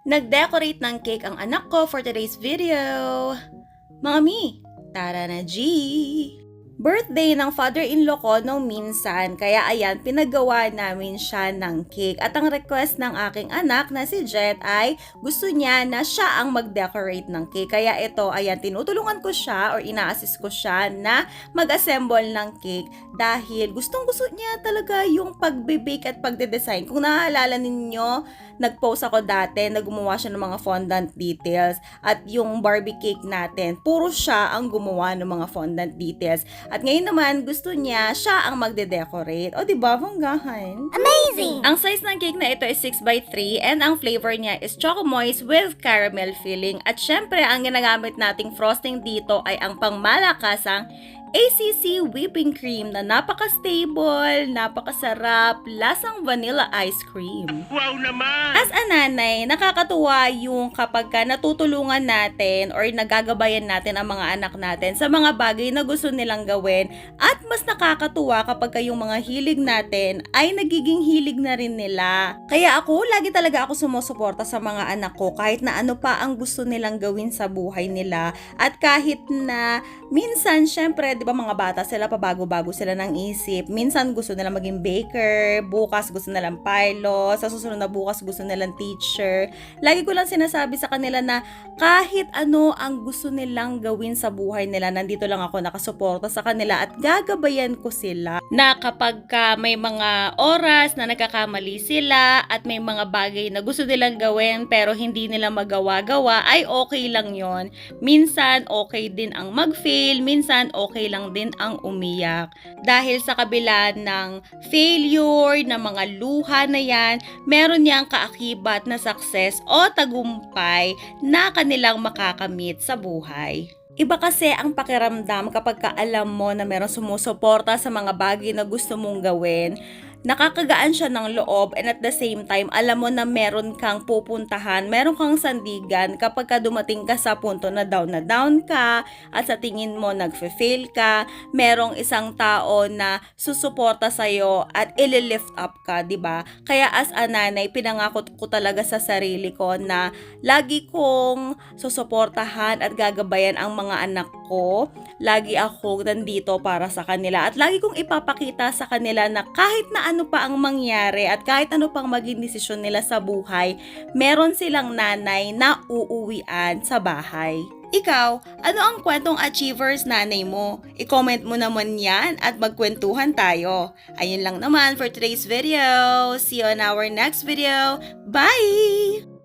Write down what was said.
Nag-decorate ng cake ang anak ko for today's video. Mga mi, tara na G! Birthday ng father-in-law ko nung minsan, kaya ayan, pinagawa namin siya ng cake. At ang request ng aking anak na si Jet ay gusto niya na siya ang mag-decorate ng cake. Kaya ito, ayan, tinutulungan ko siya or ina-assist ko siya na mag-assemble ng cake dahil gustong-gusto niya talaga yung pagbe-bake at pagde-design. Kung naaalala ninyo, nag-post ako dati na gumawa siya ng mga fondant details at yung Barbie cake natin, puro siya ang gumawa ng mga fondant details. At ngayon naman, gusto niya siya ang magde-decorate. O, diba? Banggahan. Amazing! Ang size ng cake na ito is 6x3 and ang flavor niya is Choco Moist with caramel filling. At syempre, ang ginagamit nating frosting dito ay ang pangmalakasang ACC whipping cream na napaka-stable, napakasarap, lasang vanilla ice cream. Wow naman! As a nanay, nakakatuwa yung kapag natutulungan natin or nagagabayan natin ang mga anak natin sa mga bagay na gusto nilang gawin at mas nakakatuwa kapag yung mga hilig natin ay nagiging hilig na rin nila. Kaya ako, lagi talaga ako sumusuporta sa mga anak ko kahit na ano pa ang gusto nilang gawin sa buhay nila at kahit na minsan, syempre, di ba mga bata sila, pabago-bago sila ng isip. Minsan gusto nilang maging baker, bukas gusto nilang pilot, sa susunod na bukas gusto nilang teacher. Lagi ko lang sinasabi sa kanila na kahit ano ang gusto nilang gawin sa buhay nila, nandito lang ako nakasuporta sa kanila at gagabayan ko sila. Na kapag may mga oras na nagkakamali sila at may mga bagay na gusto nilang gawin pero hindi nila magawa-gawa, ay okay lang yon. Minsan okay din ang mag-fail, minsan okay lang din ang umiyak. Dahil sa kabila ng failure, ng mga luha na yan, meron niyang kaakibat na success o tagumpay na kanilang makakamit sa buhay. Iba kasi ang pakiramdam kapag alam mo na meron sumusuporta sa mga bagay na gusto mong gawin. Nakakagaan siya ng loob and at the same time, alam mo na meron kang pupuntahan, meron kang sandigan kapag dumating ka sa punto na down ka at sa tingin mo nagfe-fail ka, merong isang tao na susuporta sa'yo at ili-lift up ka, di ba? Kaya as a nanay, pinangako ko talaga sa sarili ko na lagi kong susuportahan at gagabayan ang mga anak ko. Lagi ako nandito para sa kanila at lagi kong ipapakita sa kanila na kahit na ano pa ang mangyari at kahit ano pang maging desisyon nila sa buhay, meron silang nanay na uuwian sa bahay. Ikaw, ano ang kwentong achievers nanay mo? I-comment mo naman yan at magkwentuhan tayo. Ayun lang naman for today's video. See you on our next video. Bye!